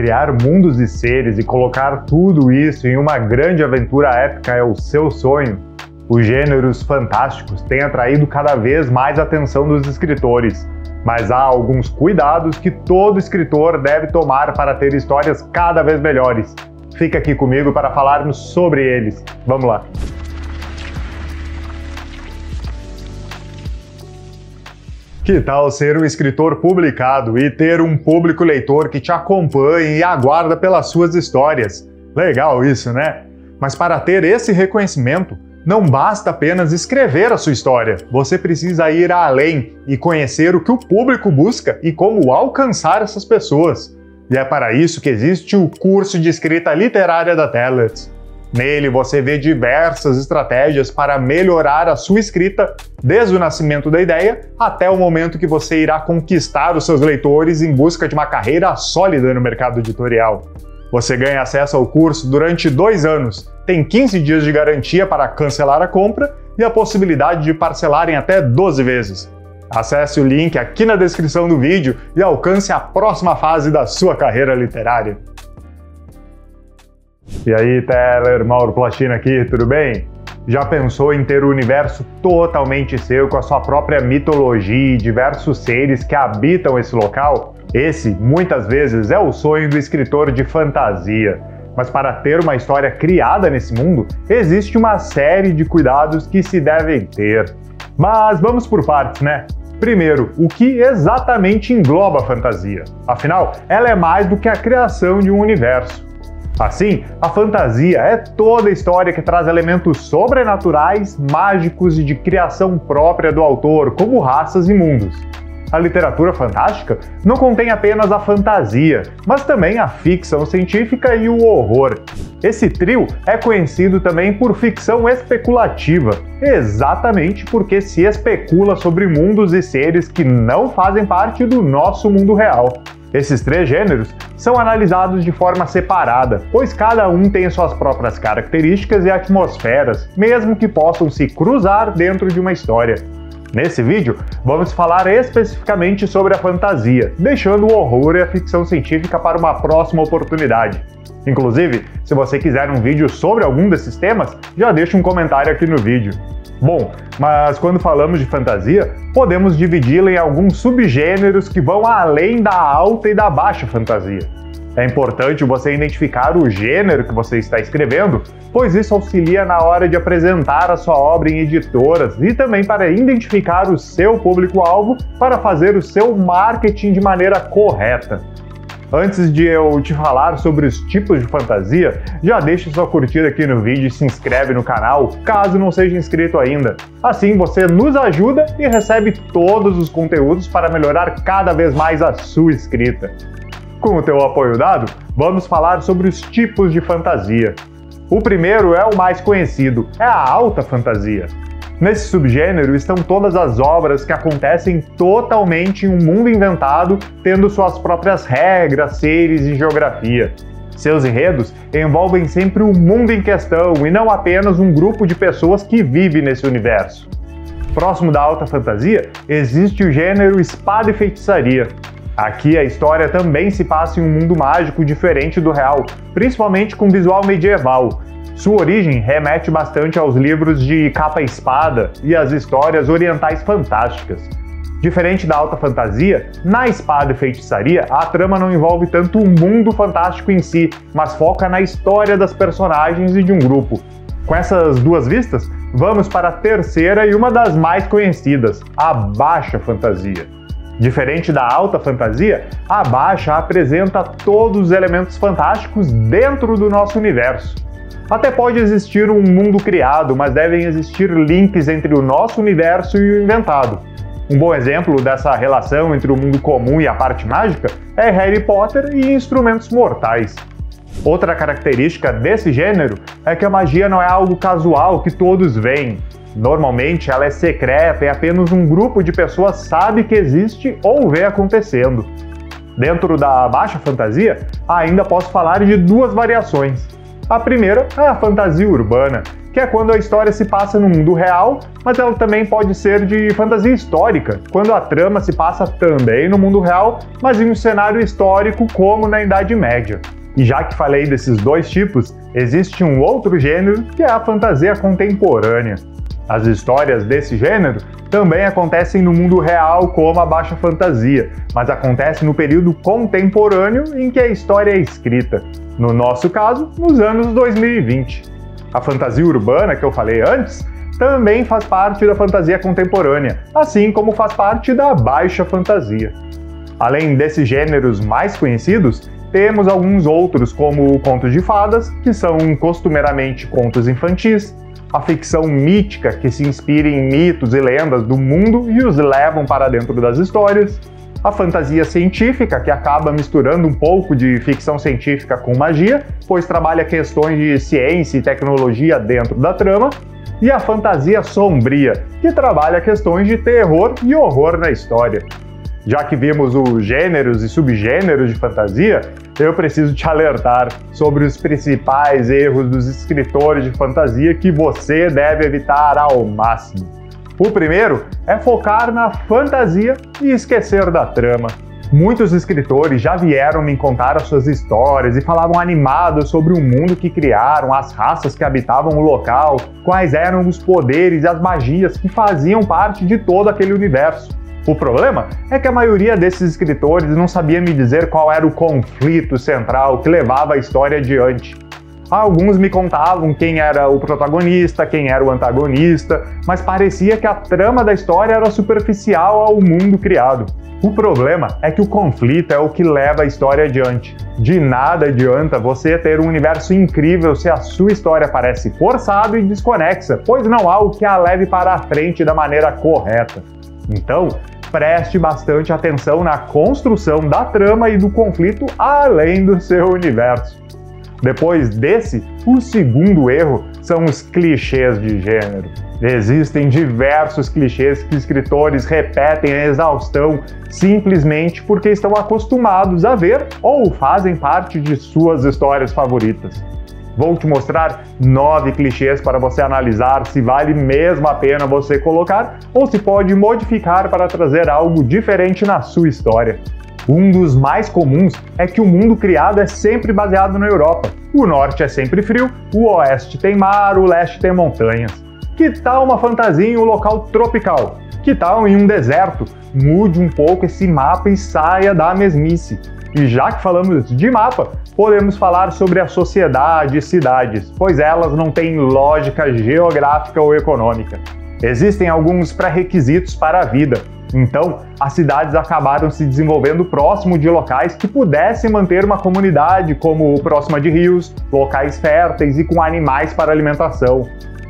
criar mundos e seres e colocar tudo isso em uma grande aventura épica é o seu sonho, os gêneros fantásticos têm atraído cada vez mais a atenção dos escritores, mas há alguns cuidados que todo escritor deve tomar para ter histórias cada vez melhores. Fica aqui comigo para falarmos sobre eles. Vamos lá! Que tal ser um escritor publicado e ter um público leitor que te acompanhe e aguarda pelas suas histórias? Legal isso, né? Mas para ter esse reconhecimento, não basta apenas escrever a sua história. Você precisa ir além e conhecer o que o público busca e como alcançar essas pessoas. E é para isso que existe o curso de escrita literária da Tellers. Nele você vê diversas estratégias para melhorar a sua escrita, desde o nascimento da ideia até o momento que você irá conquistar os seus leitores em busca de uma carreira sólida no mercado editorial. Você ganha acesso ao curso durante 2 anos, tem 15 dias de garantia para cancelar a compra e a possibilidade de parcelar em até 12 vezes. Acesse o link aqui na descrição do vídeo e alcance a próxima fase da sua carreira literária. E aí, Teller, Mauro Plachina aqui, tudo bem? Já pensou em ter o universo totalmente seu, com a sua própria mitologia e diversos seres que habitam esse local? Esse, muitas vezes, é o sonho do escritor de fantasia. Mas para ter uma história criada nesse mundo, existe uma série de cuidados que se devem ter. Mas vamos por partes, né? Primeiro, o que exatamente engloba a fantasia? Afinal, ela é mais do que a criação de um universo. Assim, a fantasia é toda a história que traz elementos sobrenaturais, mágicos e de criação própria do autor, como raças e mundos. A literatura fantástica não contém apenas a fantasia, mas também a ficção científica e o horror. Esse trio é conhecido também por ficção especulativa, exatamente porque se especula sobre mundos e seres que não fazem parte do nosso mundo real. Esses 3 gêneros são analisados de forma separada, pois cada um tem suas próprias características e atmosferas, mesmo que possam se cruzar dentro de uma história. Nesse vídeo, vamos falar especificamente sobre a fantasia, deixando o horror e a ficção científica para uma próxima oportunidade. Inclusive, se você quiser um vídeo sobre algum desses temas, já deixa um comentário aqui no vídeo. Bom, mas quando falamos de fantasia, podemos dividi-la em alguns subgêneros que vão além da alta e da baixa fantasia. É importante você identificar o gênero que você está escrevendo, pois isso auxilia na hora de apresentar a sua obra em editoras e também para identificar o seu público-alvo para fazer o seu marketing de maneira correta. Antes de eu te falar sobre os tipos de fantasia, já deixa sua curtida aqui no vídeo e se inscreve no canal, caso não seja inscrito ainda. Assim você nos ajuda e recebe todos os conteúdos para melhorar cada vez mais a sua escrita. Com o teu apoio dado, vamos falar sobre os tipos de fantasia. O primeiro é o mais conhecido, é a alta fantasia. Nesse subgênero estão todas as obras que acontecem totalmente em um mundo inventado, tendo suas próprias regras, seres e geografia. Seus enredos envolvem sempre o mundo em questão e não apenas um grupo de pessoas que vive nesse universo. Próximo da alta fantasia, existe o gênero espada e feitiçaria. Aqui a história também se passa em um mundo mágico diferente do real, principalmente com visual medieval. Sua origem remete bastante aos livros de capa e espada e às histórias orientais fantásticas. Diferente da alta fantasia, na espada e feitiçaria a trama não envolve tanto o mundo fantástico em si, mas foca na história das personagens e de um grupo. Com essas 2 vistas, vamos para a terceira e uma das mais conhecidas, a baixa fantasia. Diferente da alta fantasia, a baixa apresenta todos os elementos fantásticos dentro do nosso universo. Até pode existir um mundo criado, mas devem existir links entre o nosso universo e o inventado. Um bom exemplo dessa relação entre o mundo comum e a parte mágica é Harry Potter e Instrumentos Mortais. Outra característica desse gênero é que a magia não é algo casual que todos veem. Normalmente ela é secreta e apenas um grupo de pessoas sabe que existe ou vê acontecendo. Dentro da baixa fantasia, ainda posso falar de 2 variações. A primeira é a fantasia urbana, que é quando a história se passa no mundo real, mas ela também pode ser de fantasia histórica, quando a trama se passa também no mundo real, mas em um cenário histórico como na Idade Média. E já que falei desses dois tipos, existe um outro gênero que é a fantasia contemporânea. As histórias desse gênero também acontecem no mundo real como a baixa fantasia, mas acontece no período contemporâneo em que a história é escrita, no nosso caso, nos anos 2020. A fantasia urbana que eu falei antes também faz parte da fantasia contemporânea, assim como faz parte da baixa fantasia. Além desses gêneros mais conhecidos, temos alguns outros como contos de fadas, que são costumeiramente contos infantis, a ficção mítica, que se inspira em mitos e lendas do mundo e os levam para dentro das histórias, a fantasia científica, que acaba misturando um pouco de ficção científica com magia, pois trabalha questões de ciência e tecnologia dentro da trama, e a fantasia sombria, que trabalha questões de terror e horror na história. Já que vimos os gêneros e subgêneros de fantasia, eu preciso te alertar sobre os principais erros dos escritores de fantasia que você deve evitar ao máximo. O primeiro é focar na fantasia e esquecer da trama. Muitos escritores já vieram me contar as suas histórias e falavam animados sobre o mundo que criaram, as raças que habitavam o local, quais eram os poderes e as magias que faziam parte de todo aquele universo. O problema é que a maioria desses escritores não sabia me dizer qual era o conflito central que levava a história adiante. Alguns me contavam quem era o protagonista, quem era o antagonista, mas parecia que a trama da história era superficial ao mundo criado. O problema é que o conflito é o que leva a história adiante. De nada adianta você ter um universo incrível se a sua história parece forçada e desconexa, pois não há o que a leve para a frente da maneira correta. Então, preste bastante atenção na construção da trama e do conflito além do seu universo. Depois desse, o segundo erro são os clichês de gênero. Existem diversos clichês que escritores repetem a exaustão simplesmente porque estão acostumados a ver ou fazem parte de suas histórias favoritas. Vou te mostrar 9 clichês para você analisar se vale mesmo a pena você colocar ou se pode modificar para trazer algo diferente na sua história. Um dos mais comuns é que o mundo criado é sempre baseado na Europa. O norte é sempre frio, o oeste tem mar, o leste tem montanhas. Que tal uma fantasia em um local tropical? Que tal em um deserto? Mude um pouco esse mapa e saia da mesmice. E já que falamos de mapa, podemos falar sobre a sociedade e cidades, pois elas não têm lógica geográfica ou econômica. Existem alguns pré-requisitos para a vida. Então, as cidades acabaram se desenvolvendo próximo de locais que pudessem manter uma comunidade, como próxima de rios, locais férteis e com animais para alimentação.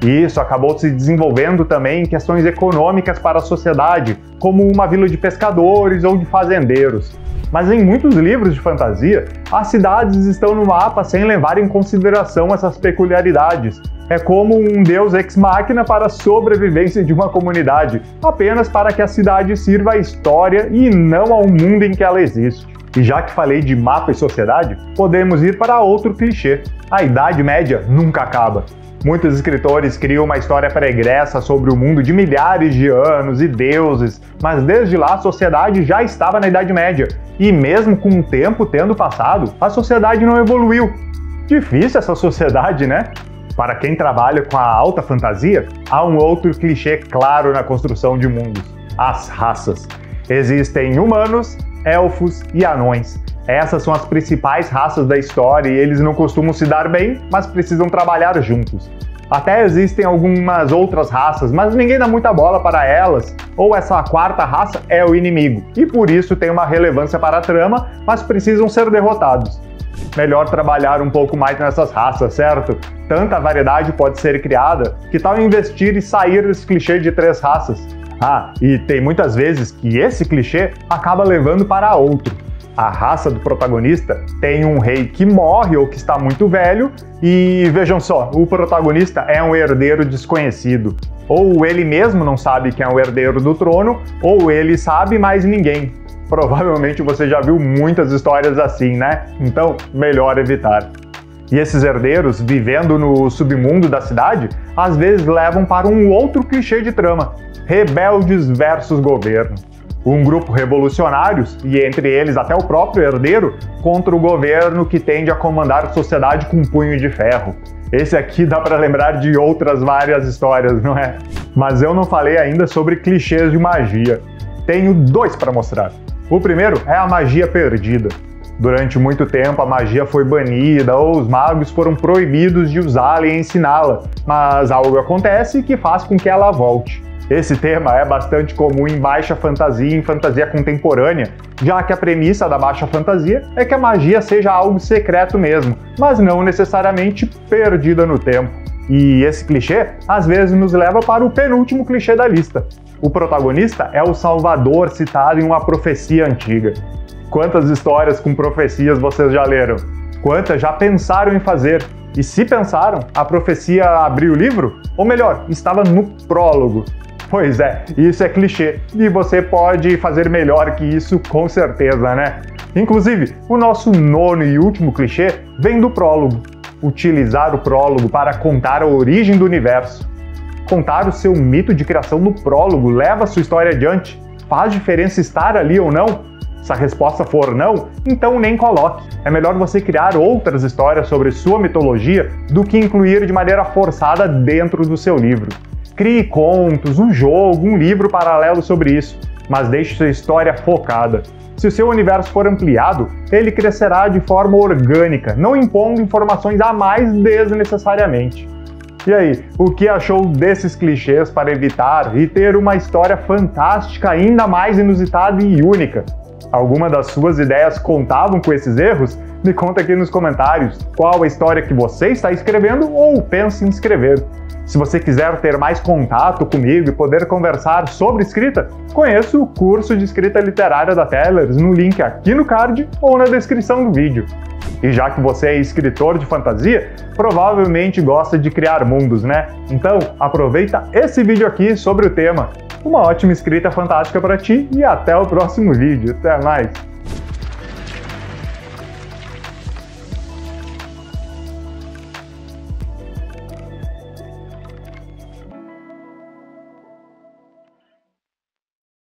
Isso acabou se desenvolvendo também em questões econômicas para a sociedade, como uma vila de pescadores ou de fazendeiros. Mas em muitos livros de fantasia, as cidades estão no mapa sem levar em consideração essas peculiaridades. É como um deus ex-machina para a sobrevivência de uma comunidade, apenas para que a cidade sirva à história e não ao mundo em que ela existe. E já que falei de mapa e sociedade, podemos ir para outro clichê. A Idade Média nunca acaba. Muitos escritores criam uma história pregressa sobre o mundo de milhares de anos e deuses, mas desde lá a sociedade já estava na Idade Média, e mesmo com o tempo tendo passado, a sociedade não evoluiu. Difícil essa sociedade, né? Para quem trabalha com a alta fantasia, há um outro clichê claro na construção de mundos: as raças. Existem humanos, elfos e anões. Essas são as principais raças da história e eles não costumam se dar bem, mas precisam trabalhar juntos. Até existem algumas outras raças, mas ninguém dá muita bola para elas, ou essa quarta raça é o inimigo, e por isso tem uma relevância para a trama, mas precisam ser derrotados. Melhor trabalhar um pouco mais nessas raças, certo? Tanta variedade pode ser criada, que tal investir e sair desse clichê de 3 raças? Ah, e tem muitas vezes que esse clichê acaba levando para outro. A raça do protagonista tem um rei que morre ou que está muito velho e, vejam só, o protagonista é um herdeiro desconhecido. Ou ele mesmo não sabe quem é o herdeiro do trono, ou ele sabe, mas ninguém. Provavelmente você já viu muitas histórias assim, né? Então, melhor evitar. E esses herdeiros, vivendo no submundo da cidade, às vezes levam para um outro clichê de trama: rebeldes versus governo. Um grupo revolucionários, e entre eles até o próprio herdeiro, contra o governo que tende a comandar a sociedade com um punho de ferro. Esse aqui dá para lembrar de outras várias histórias, não é? Mas eu não falei ainda sobre clichês de magia. Tenho 2 para mostrar. O primeiro é a magia perdida. Durante muito tempo a magia foi banida ou os magos foram proibidos de usá-la e ensiná-la, mas algo acontece que faz com que ela volte. Esse tema é bastante comum em baixa fantasia e em fantasia contemporânea, já que a premissa da baixa fantasia é que a magia seja algo secreto mesmo, mas não necessariamente perdida no tempo. E esse clichê às vezes nos leva para o penúltimo clichê da lista. O protagonista é o salvador citado em uma profecia antiga. Quantas histórias com profecias vocês já leram? Quantas já pensaram em fazer? E se pensaram, a profecia abriu o livro? Ou melhor, estava no prólogo. Pois é, isso é clichê, e você pode fazer melhor que isso com certeza, né? Inclusive, o nosso 9º e último clichê vem do prólogo. Utilizar o prólogo para contar a origem do universo. Contar o seu mito de criação no prólogo leva a sua história adiante? Faz diferença estar ali ou não? Se a resposta for não, então nem coloque. É melhor você criar outras histórias sobre sua mitologia do que incluir de maneira forçada dentro do seu livro. Crie contos, um jogo, um livro paralelo sobre isso, mas deixe sua história focada. Se o seu universo for ampliado, ele crescerá de forma orgânica, não impondo informações a mais desnecessariamente. E aí, o que achou desses clichês para evitar e ter uma história fantástica ainda mais inusitada e única? Alguma das suas ideias contavam com esses erros? Me conta aqui nos comentários qual a história que você está escrevendo ou pensa em escrever. Se você quiser ter mais contato comigo e poder conversar sobre escrita, conheça o curso de escrita literária da Tellers no link aqui no card ou na descrição do vídeo. E já que você é escritor de fantasia, provavelmente gosta de criar mundos, né? Então aproveita esse vídeo aqui sobre o tema. Uma ótima escrita fantástica para ti e até o próximo vídeo. Até mais!